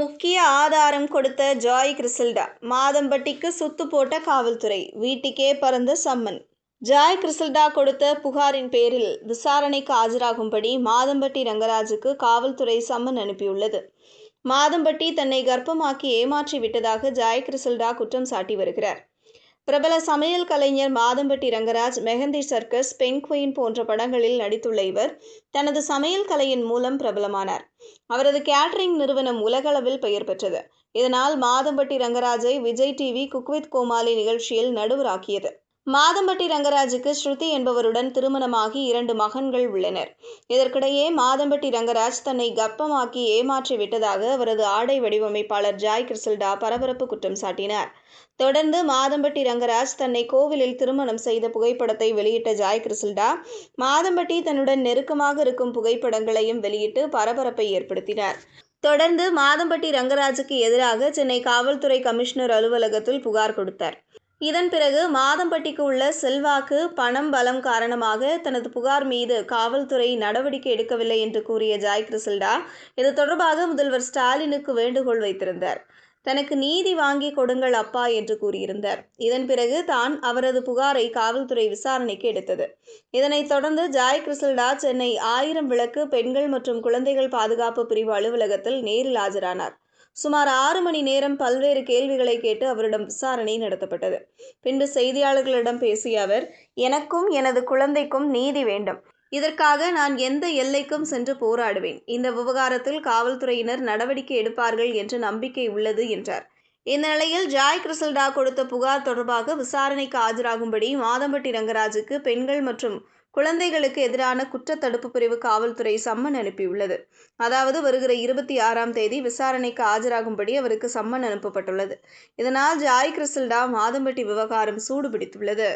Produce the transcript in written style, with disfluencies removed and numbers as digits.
முக்கிய ஆதாரம் கொடுத்த ஜாய் கிறிசல்டா. மாதம்பட்டிக்கு சுத்து போட்ட காவல்துறை. வீட்டுக்கே பறந்த சம்மன். ஜாய் கிறிசல்டா கொடுத்த புகாரின் பேரில் விசாரணைக்கு ஆஜராகும்படி மாதம்பட்டி ரங்கராஜுக்கு காவல்துறை சம்மன் அனுப்பியுள்ளது. மாதம்பட்டி தன்னை கர்ப்பமாக்கி ஏமாற்றி விட்டதாக ஜாய் கிறிசல்டா குற்றம் சாட்டி வருகிறார். பிரபல சமையல் கலைஞர் மாதம்பட்டி ரங்கராஜ் மெஹந்தி சர்க்கஸ், பெண் குயின் போன்ற படங்களில் நடித்துள்ள இவர் தனது சமையல் கலையின் மூலம் பிரபலமானார். அவரது கேட்டரிங் நிறுவனம் உலகளவில் பெயர் பெற்றது. இதனால் மாதம்பட்டி ரங்கராஜை Vijay TV cook with Comali நிகழ்ச்சியில் நடுவராக்கியது. மாதம்பட்டி ரங்கராஜுக்கு ஸ்ருதி என்பவருடன் திருமணமாகி 2 மகன்கள் உள்ளனர். இதற்கிடையே மாதம்பட்டி ரங்கராஜ் தன்னை கர்ப்பமாக்கி ஏமாற்றி விட்டதாக அவரது ஆடை வடிவமைப்பாளர் ஜாய் கிறிசல்டா பரபரப்பு குற்றம் சாட்டினார். தொடர்ந்து மாதம்பட்டி ரங்கராஜ் தன்னை கோவிலில் திருமணம் செய்த புகைப்படத்தை வெளியிட்ட ஜாய் கிறிசல்டா, மாதம்பட்டி தன்னுடன் நெருக்கமாக இருக்கும் புகைப்படங்களையும் வெளியிட்டு பரபரப்பை ஏற்படுத்தினார். தொடர்ந்து மாதம்பட்டி ரங்கராஜுக்கு எதிராக சென்னை காவல்துறை கமிஷனர் அலுவலகத்தில் புகார் கொடுத்தார். இதன் பிறகு மாதம்பட்டிக்கு உள்ள செல்வாக்கு, பணம், பலம் காரணமாக தனது புகார் மீது காவல்துறை நடவடிக்கை எடுக்கவில்லை என்று கூறிய ஜாய் கிறிசல்டா, இது தொடர்பாக முதல்வர் ஸ்டாலினுக்கு வேண்டுகோள் வைத்திருந்தார். தனக்கு நீதி வாங்கி கொடுங்கள் அப்பா என்று கூறியிருந்தார். இதன் பிறகு தான் அவரது புகாரை காவல்துறை விசாரணைக்கு எடுத்தது. இதனைத் தொடர்ந்து ஜாய் கிறிசல்டா சென்னை 1000 விளக்கு பெண்கள் மற்றும் குழந்தைகள் பாதுகாப்பு பிரிவு அலுவலகத்தில் நேரில் ஆஜரானார். சுமார் 6 மணி நேரம் பல்வேறு கேள்விகளை கேட்டு அவரிடம் விசாரணை நடத்தப்பட்டது. பின்பு செய்தியாளர்களிடம் பேசிய அவர், எனக்கும் எனது குழந்தைக்கும் நீதி வேண்டும். இதற்காக நான் எந்த எல்லைக்கும் சென்று போராடுவேன். இந்த விவகாரத்தில் காவல்துறையினர் நடவடிக்கை எடுப்பார்கள் என்ற நம்பிக்கை உள்ளது என்றார். இந்த நிலையில் ஜாய் கிறிசல்டா கொடுத்த புகார் தொடர்பாக விசாரணைக்கு ஆஜராகும்படி மாதம்பட்டி ரங்கராஜுக்கு பெண்கள் மற்றும் குழந்தைகளுக்கு எதிரான குற்றத்தடுப்பு பிரிவு காவல்துறை சம்மன் அனுப்பியுள்ளது. அதாவது வருகிற 26ஆம் தேதி விசாரணைக்கு ஆஜராகும்படி அவருக்கு சம்மன் அனுப்பப்பட்டுள்ளது. இதனால் ஜாய் கிறிசல்டா மாதம்பட்டி விவகாரம் சூடு பிடித்துள்ளது.